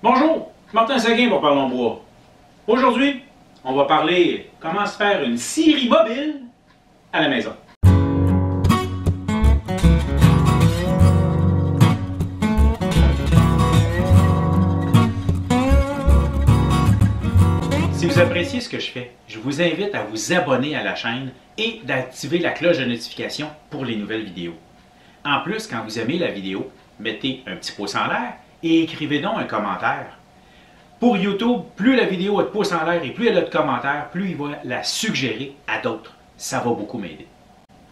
Bonjour, Martin Seguin pour Parlons Bois. Aujourd'hui, on va parler comment se faire une scierie mobile à la maison. Si vous appréciez ce que je fais, je vous invite à vous abonner à la chaîne et d'activer la cloche de notification pour les nouvelles vidéos. En plus, quand vous aimez la vidéo, mettez un petit pouce en l'air et écrivez donc un commentaire. Pour YouTube, plus la vidéo a de pouces en l'air et plus elle a de commentaires, plus il va la suggérer à d'autres. Ça va beaucoup m'aider.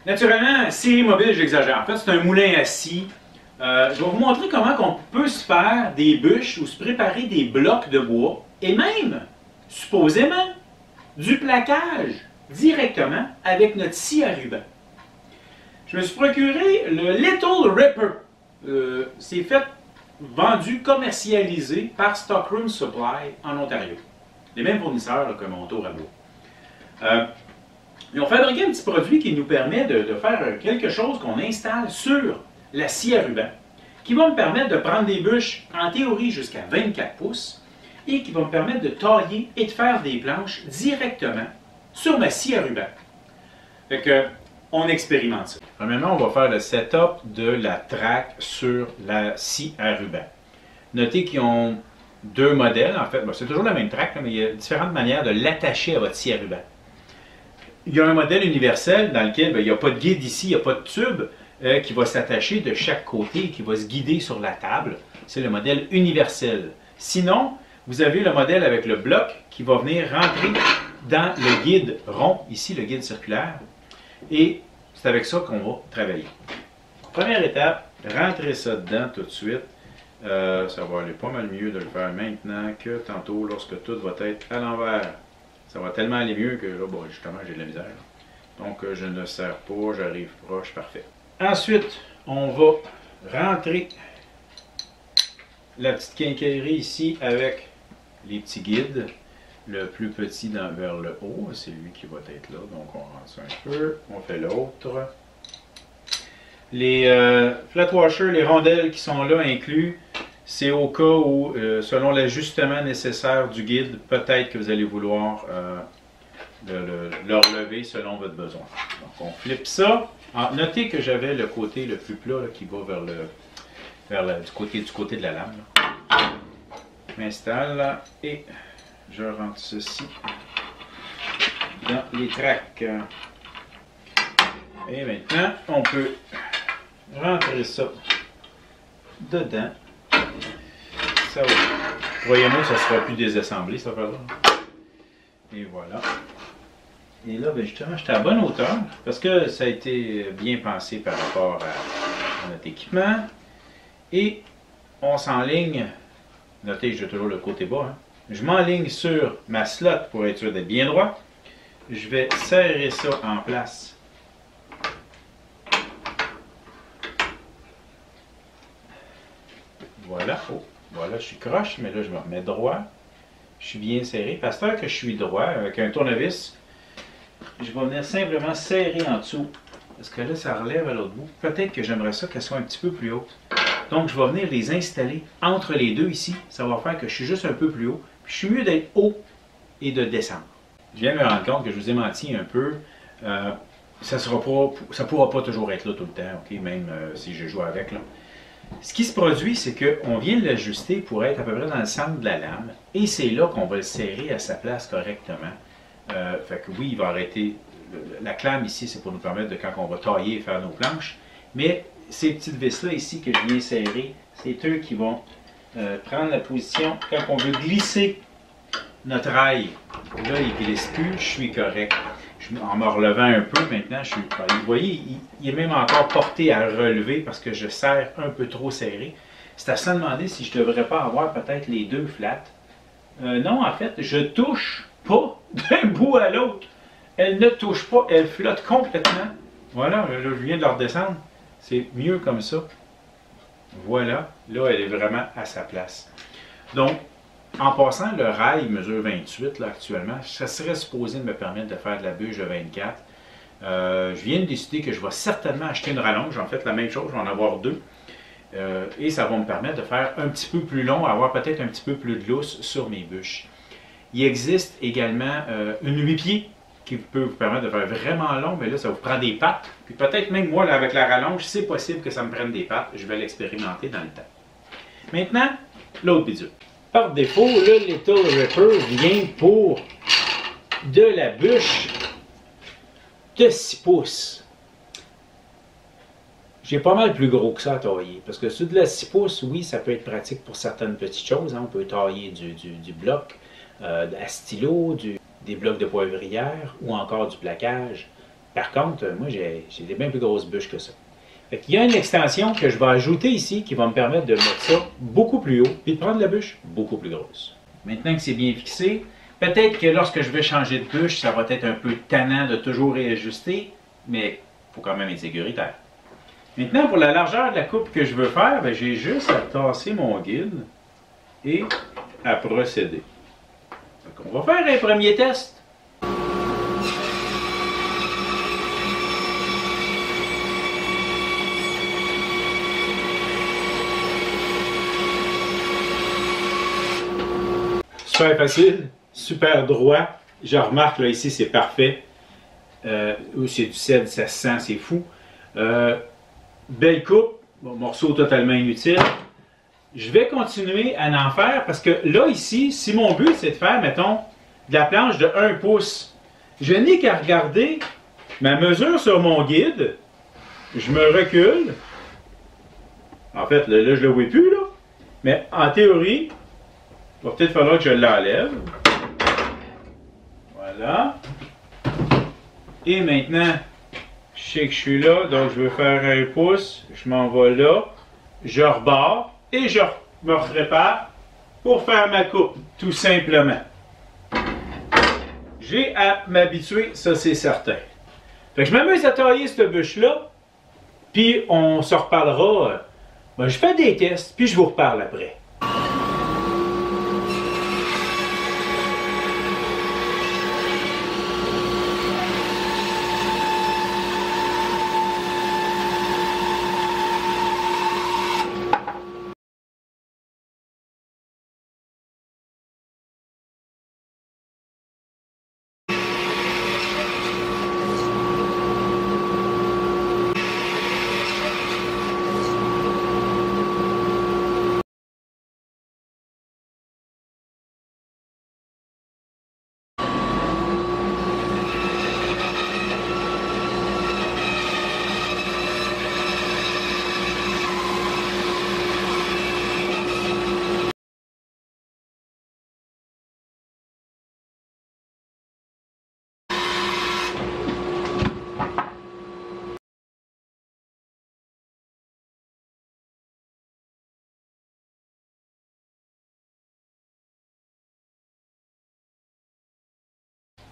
Naturellement, scierie mobile, j'exagère. En fait, c'est un moulin à scie. Je vais vous montrer comment on peut se faire des bûches ou se préparer des blocs de bois et même, supposément, du plaquage directement avec notre scie à ruban. Je me suis procuré le Little Ripper. C'est fait, vendu, commercialisé par Stockroom Supply en Ontario. Les mêmes fournisseurs là, que mon tour à bois. Ils ont fabriqué un petit produit qui nous permet de faire quelque chose qu'on installe sur la scie à ruban, qui va me permettre de prendre des bûches, en théorie jusqu'à 24 pouces, et qui va me permettre de tailler et de faire des planches directement sur ma scie à ruban. Fait que, on expérimente ça. Premièrement, on va faire le setup de la traque sur la scie à ruban. Notez qu'ils ont deux modèles, en fait. C'est toujours la même traque, mais il y a différentes manières de l'attacher à votre scie à ruban. Il y a un modèle universel dans lequel il n'y a pas de guide ici, il n'y a pas de tube qui va s'attacher de chaque côté et qui va se guider sur la table. C'est le modèle universel. Sinon, vous avez le modèle avec le bloc qui va venir rentrer dans le guide rond, ici le guide circulaire. Et c'est avec ça qu'on va travailler. Première étape, rentrez ça dedans tout de suite. Ça va aller pas mal mieux de le faire maintenant que tantôt lorsque tout va être à l'envers. Ça va tellement aller mieux que là, bon, justement, j'ai de la misère. Donc, je ne serre pas, j'arrive proche, parfait. Ensuite, on va rentrer la petite quincaillerie ici avec les petits guides. Le plus petit vers le haut, c'est lui qui va être là. Donc, on rentre ça un peu, on fait l'autre. Les flat washers, les rondelles qui sont là inclus, c'est au cas où, selon l'ajustement nécessaire du guide, peut-être que vous allez vouloir le relever selon votre besoin. Donc, on flippe ça. Alors, notez que j'avais le côté le plus plat là, qui va du côté de la lame. Je m'installe et je rentre ceci dans les traques. Et maintenant, on peut rentrer ça dedans. Ça va. Voyez-moi que ça ne sera plus désassemblé, cette affaire-là. Et voilà. Et là, ben justement, j'étais à bonne hauteur parce que ça a été bien pensé par rapport à notre équipement. Et on s'enligne. Notez que j'ai toujours le côté bas. Hein. Je m'enligne sur ma slot pour être sûr d'être bien droit. Je vais serrer ça en place. Voilà. Oh, voilà, je suis croche, mais là, je me remets droit. Je suis bien serré. Parce que je suis droit, avec un tournevis, je vais venir simplement serrer en dessous. Parce que là, ça relève à l'autre bout. Peut-être que j'aimerais ça qu'elle soit un petit peu plus haute. Donc, je vais venir les installer entre les deux ici. Ça va faire que je suis juste un peu plus haut. Puis, je suis mieux d'être haut et de descendre. Je viens de me rendre compte que je vous ai menti un peu. Ça ne pourra pas toujours être là tout le temps, okay? Même si je joue avec. Là. Ce qui se produit, c'est qu'on vient de l'ajuster pour être à peu près dans le centre de la lame. Et c'est là qu'on va le serrer à sa place correctement. Fait que oui, il va arrêter. La clame ici, c'est pour nous permettre de quand on va tailler et faire nos planches. Mais ces petites vis-là ici que je viens serrer, c'est eux qui vont prendre la position quand on veut glisser notre rail. Là, il ne glisse plus, je suis correct. En me relevant un peu maintenant, je suis. Vous voyez, il est même encore porté à relever parce que je serre un peu trop serré. C'est à se demander si je ne devrais pas avoir peut-être les deux flats. Non, en fait, je touche pas d'un bout à l'autre. Elle ne touche pas, elle flotte complètement. Voilà, là, je viens de la redescendre. C'est mieux comme ça. Voilà, là, elle est vraiment à sa place. Donc, en passant, le rail mesure 28 là, actuellement. Ça serait supposé me permettre de faire de la bûche de 24. Je viens de décider que je vais certainement acheter une rallonge. En fait, la même chose, je vais en avoir deux. Et ça va me permettre de faire un petit peu plus long, avoir peut-être un petit peu plus de lousse sur mes bûches. Il existe également une 8 pieds qui peut vous permettre de faire vraiment long, mais là, ça vous prend des pattes. Puis peut-être même moi, là, avec la rallonge, c'est possible que ça me prenne des pattes. Je vais l'expérimenter dans le temps. Maintenant, l'autre bidule. Par défaut, le Little Ripper vient pour de la bûche de 6 pouces. J'ai pas mal plus gros que ça à tailler. Parce que sur de la 6 pouces, oui, ça peut être pratique pour certaines petites choses. Hein. On peut tailler du bloc à stylo, des blocs de poivrière ou encore du plaquage. Par contre, moi, j'ai des bien plus grosses bûches que ça. Il y a une extension que je vais ajouter ici qui va me permettre de mettre ça beaucoup plus haut et de prendre la bûche beaucoup plus grosse. Maintenant que c'est bien fixé, peut-être que lorsque je vais changer de bûche, ça va être un peu tannant de toujours réajuster, mais il faut quand même être sécuritaire. Maintenant, pour la largeur de la coupe que je veux faire, j'ai juste à tasser mon guide et à procéder. Donc, on va faire un premier test. Super facile, super droit. Je remarque, là, ici, c'est parfait. C'est du cèdre, ça se sent, c'est fou. Belle coupe, bon, morceau totalement inutile. Je vais continuer à en faire parce que là, ici, si mon but, c'est de faire, mettons, de la planche de 1 pouce, je n'ai qu'à regarder ma mesure sur mon guide. Je me recule. En fait, là, je ne le vois plus, là. Mais en théorie, il va peut-être falloir que je l'enlève. Voilà. Et maintenant, je sais que je suis là, donc je veux faire 1 pouce. Je m'en vais là. Je rebarre et je me prépare pour faire ma coupe, tout simplement. J'ai à m'habituer, ça c'est certain. Fait que je m'amuse à tailler cette bûche-là, puis on se reparlera. Je fais des tests, puis je vous reparle après.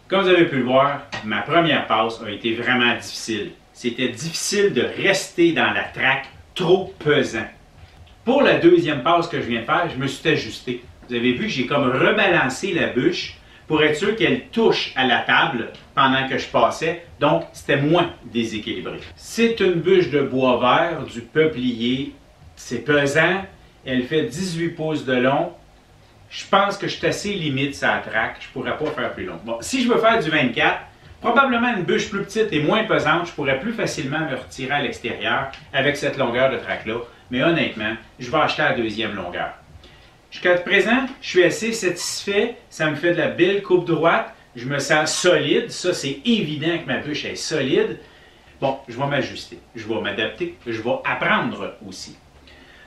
Comme vous avez pu le voir, ma première passe a été vraiment difficile. C'était difficile de rester dans la traque trop pesant. Pour la deuxième passe que je viens de faire, je me suis ajusté. Vous avez vu que j'ai comme rebalancé la bûche pour être sûr qu'elle touche à la table pendant que je passais, donc c'était moins déséquilibré. C'est une bûche de bois vert, du peuplier. C'est pesant, elle fait 18 pouces de long. Je pense que je suis assez limite sur la traque, je ne pourrais pas faire plus long. Bon, si je veux faire du 24, probablement une bûche plus petite et moins pesante, je pourrais plus facilement me retirer à l'extérieur avec cette longueur de traque-là. Mais honnêtement, je vais acheter la deuxième longueur. Jusqu'à présent, je suis assez satisfait. Ça me fait de la belle coupe droite. Je me sens solide. Ça, c'est évident que ma bûche est solide. Bon, je vais m'ajuster. Je vais m'adapter. Je vais apprendre aussi.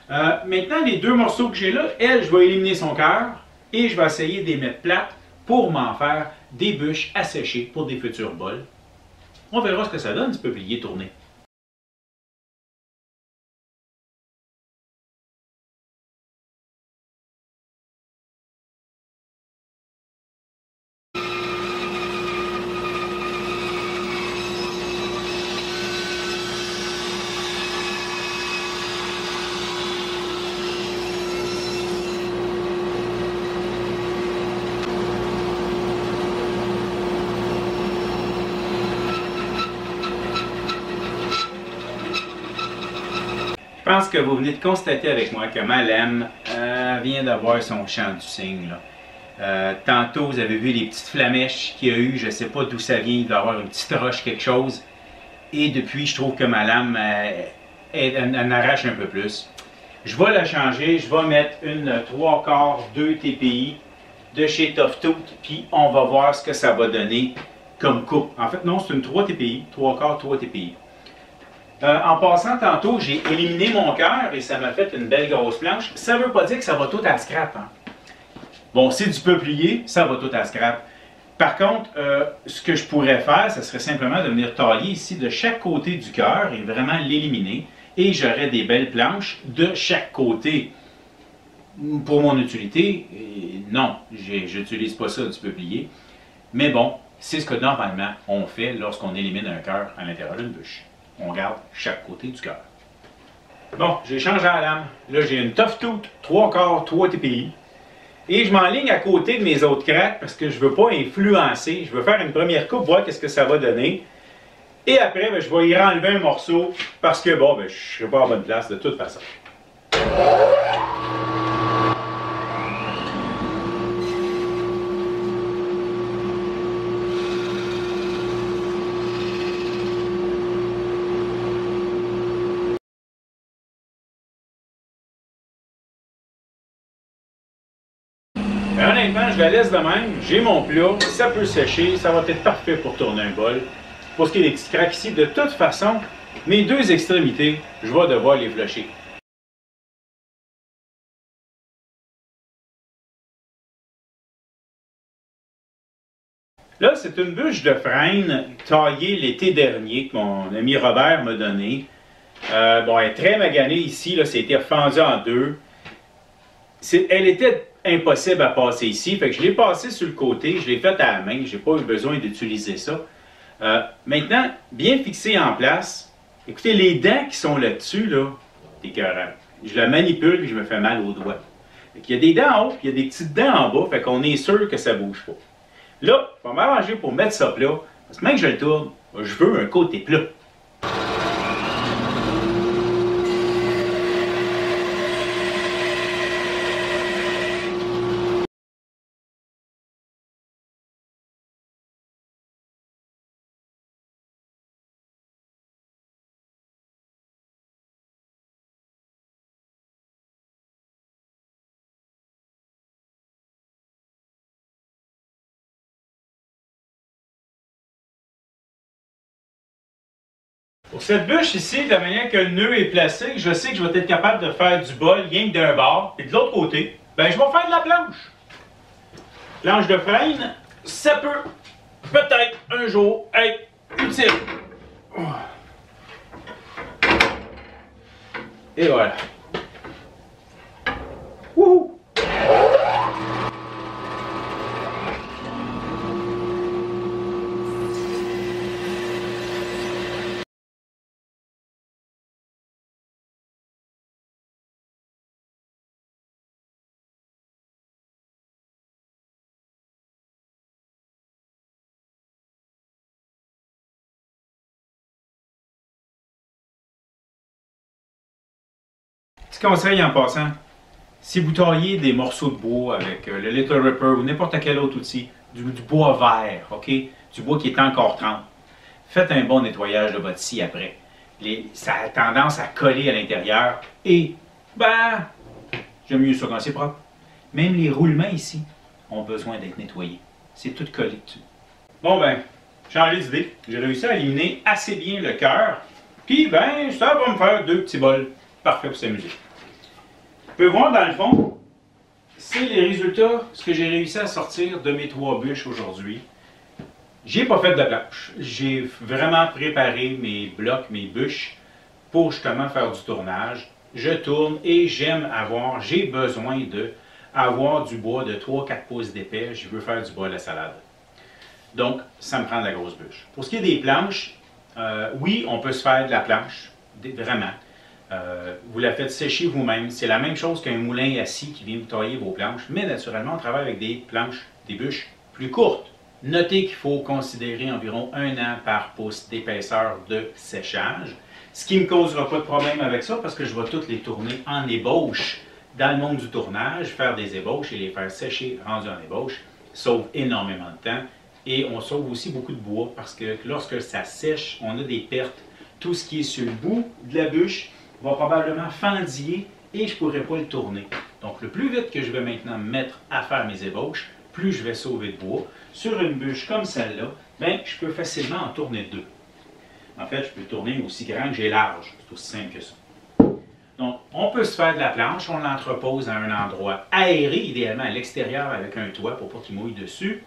Maintenant, les deux morceaux que j'ai là, elle, je vais éliminer son cœur et je vais essayer de les mettre plates pour m'en faire des bûches à sécher pour des futurs bols. On verra ce que ça donne du peuplier tourné. pense que vous venez de constater avec moi que Malem vient d'avoir son chant du cygne. Tantôt, vous avez vu les petites flamèches qu'il y a eu, je ne sais pas d'où ça vient, il doit y avoir une petite roche, quelque chose. Et depuis, je trouve que ma lame, elle arrache un peu plus. Je vais la changer, je vais mettre une 3/4 2 TPI de chez Tough Tooth, puis on va voir ce que ça va donner comme coupe. En fait, non, c'est une 3 TPI, 3/4 3 TPI. En passant tantôt, j'ai éliminé mon cœur et ça m'a fait une belle grosse planche. Ça ne veut pas dire que ça va tout à scrap. Hein? Bon, c'est du peuplier, ça va tout à scrap. Par contre, ce que je pourrais faire, ce serait simplement de venir tailler ici de chaque côté du cœur et vraiment l'éliminer. Et j'aurais des belles planches de chaque côté. Pour mon utilité, non, je n'utilise pas ça du peuplier. Mais bon, c'est ce que normalement on fait lorsqu'on élimine un cœur à l'intérieur d'une bûche. On garde chaque côté du cœur. Bon, j'ai changé la lame. Là, j'ai une Tough Tooth 3/4 3 TPI. Et je m'enligne à côté de mes autres craques parce que je ne veux pas influencer. Je veux faire une première coupe, voir qu'est-ce que ça va donner. Et après, ben, je vais y enlever un morceau parce que, bon, ben, je ne serai pas en bonne place de toute façon. Ben, honnêtement, je la laisse de même. J'ai mon plat, ça peut sécher, ça va être parfait pour tourner un bol. Pour ce qui est des petits craques ici, de toute façon, mes deux extrémités, je vais devoir les flusher. Là, c'est une bûche de frêne taillée l'été dernier que mon ami Robert m'a donnée. Bon, elle est très maganée ici, là, ça a été fendu en deux. Elle était impossible à passer ici, fait que je l'ai passé sur le côté, je l'ai fait à la main, je n'ai pas eu besoin d'utiliser ça. Maintenant, bien fixé en place, écoutez, les dents qui sont là-dessus, là, c'est écœurant. Je la manipule et je me fais mal aux doigts. Il y a des dents en haut, puis il y a des petites dents en bas, fait qu'on est sûr que ça ne bouge pas. Là, je vais m'arranger pour mettre ça plat, parce que même que je le tourne, je veux un côté plat. Pour cette bûche ici, de la manière que le nœud est placé, je sais que je vais être capable de faire du bol rien que d'un bord, et de l'autre côté, ben je vais faire de la planche. Planche de frêne, ça peut peut-être un jour être utile. Et voilà. Wouhou! Petit conseil en passant, si vous taillez des morceaux de bois avec le Little Ripper ou n'importe quel autre outil, du bois vert, ok, du bois qui est encore trempe, faites un bon nettoyage de votre scie après. Ça a tendance à coller à l'intérieur et, ben, j'aime mieux ça quand c'est propre. Même les roulements ici ont besoin d'être nettoyés. C'est tout collé dessus. Bon ben, changé d'idée. J'ai réussi à éliminer assez bien le cœur. Puis, ben, ça va me faire deux petits bols. Parfait pour s'amuser. Vous pouvez voir dans le fond, c'est les résultats, ce que j'ai réussi à sortir de mes 3 bûches aujourd'hui. J'ai pas fait de planche. J'ai vraiment préparé mes blocs, mes bûches, pour justement faire du tournage. Je tourne et j'ai besoin d'avoir du bois de 3-4 pouces d'épais. Je veux faire du bol à salade. Donc, ça me prend de la grosse bûche. Pour ce qui est des planches, oui, on peut se faire de la planche, vraiment. Vous la faites sécher vous-même. C'est la même chose qu'un moulin assis qui vient vous tailler vos planches, mais naturellement, on travaille avec des planches, des bûches plus courtes. Notez qu'il faut considérer environ 1 an par pouce d'épaisseur de séchage. Ce qui ne me causera pas de problème avec ça parce que je vais toutes les tourner en ébauche dans le monde du tournage, faire des ébauches et les faire sécher rendus en ébauche. Sauve énormément de temps et on sauve aussi beaucoup de bois parce que lorsque ça sèche, on a des pertes. Tout ce qui est sur le bout de la bûche va probablement fendiller et je ne pourrai pas le tourner. Donc le plus vite que je vais maintenant me mettre à faire mes ébauches, plus je vais sauver de bois. Sur une bûche comme celle-là, ben, je peux facilement en tourner deux. En fait, je peux tourner aussi grand que j'ai large. C'est aussi simple que ça. Donc, on peut se faire de la planche, on l'entrepose à un endroit aéré, idéalement à l'extérieur avec un toit pour pas qu'il mouille dessus.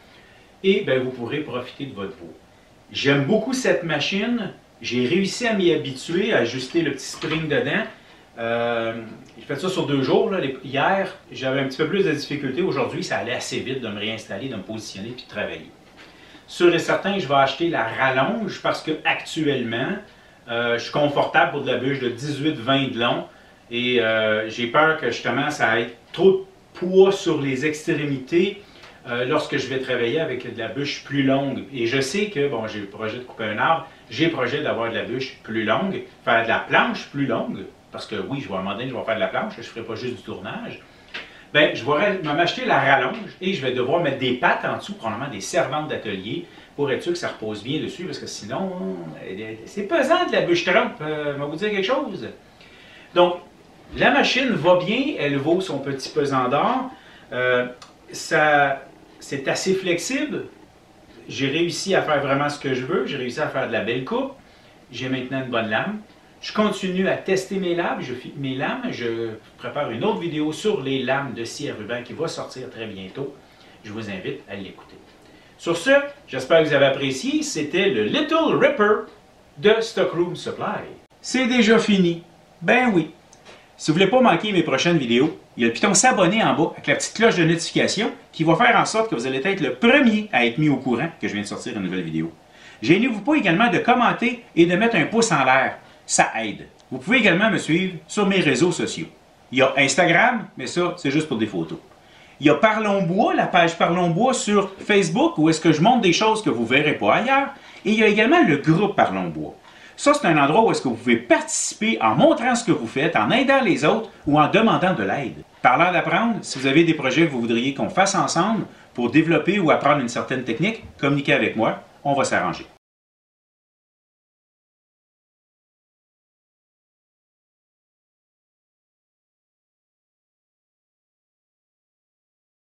Et bien, vous pourrez profiter de votre bois. J'aime beaucoup cette machine. J'ai réussi à m'y habituer, à ajuster le petit spring dedans. J'ai fait ça sur 2 jours. Là. Hier, j'avais un petit peu plus de difficulté. Aujourd'hui, ça allait assez vite de me réinstaller, de me positionner et de travailler. Sûr et certain, je vais acheter la rallonge parce que actuellement, je suis confortable pour de la bûche de 18-20 de long. Et j'ai peur que justement, ça ait trop de poids sur les extrémités lorsque je vais travailler avec de la bûche plus longue. Et je sais que, bon, j'ai le projet de couper un arbre, j'ai le projet d'avoir de la bûche plus longue, faire de la planche plus longue, parce que oui, je vais à un moment donné, je vais faire de la planche, je ne ferai pas juste du tournage. Bien, je vais m'acheter la rallonge et je vais devoir mettre des pattes en dessous, probablement des servantes d'atelier, pour être sûr que ça repose bien dessus, parce que sinon, c'est pesant de la bûche trempe, je vais vous dire quelque chose. Donc, la machine va bien, elle vaut son petit pesant d'or. C'est assez flexible. J'ai réussi à faire vraiment ce que je veux. J'ai réussi à faire de la belle coupe. J'ai maintenant une bonne lame. Je continue à tester mes lames. Je prépare une autre vidéo sur les lames de scie à ruban qui va sortir très bientôt. Je vous invite à l'écouter. Sur ce, j'espère que vous avez apprécié. C'était le Little Ripper de Stockroom Supply. C'est déjà fini. Ben oui. Si vous ne voulez pas manquer mes prochaines vidéos, il y a le piton s'abonner en bas avec la petite cloche de notification qui va faire en sorte que vous allez être le premier à être mis au courant que je viens de sortir une nouvelle vidéo. Gênez-vous pas également de commenter et de mettre un pouce en l'air. Ça aide. Vous pouvez également me suivre sur mes réseaux sociaux. Il y a Instagram, mais ça, c'est juste pour des photos. Il y a Parlons Bois, la page Parlons Bois sur Facebook où est-ce que je montre des choses que vous ne verrez pas ailleurs. Et il y a également le groupe Parlons Bois. Ça, c'est un endroit où est-ce que vous pouvez participer en montrant ce que vous faites, en aidant les autres ou en demandant de l'aide. Parlant d'apprendre, si vous avez des projets que vous voudriez qu'on fasse ensemble pour développer ou apprendre une certaine technique, communiquez avec moi, on va s'arranger.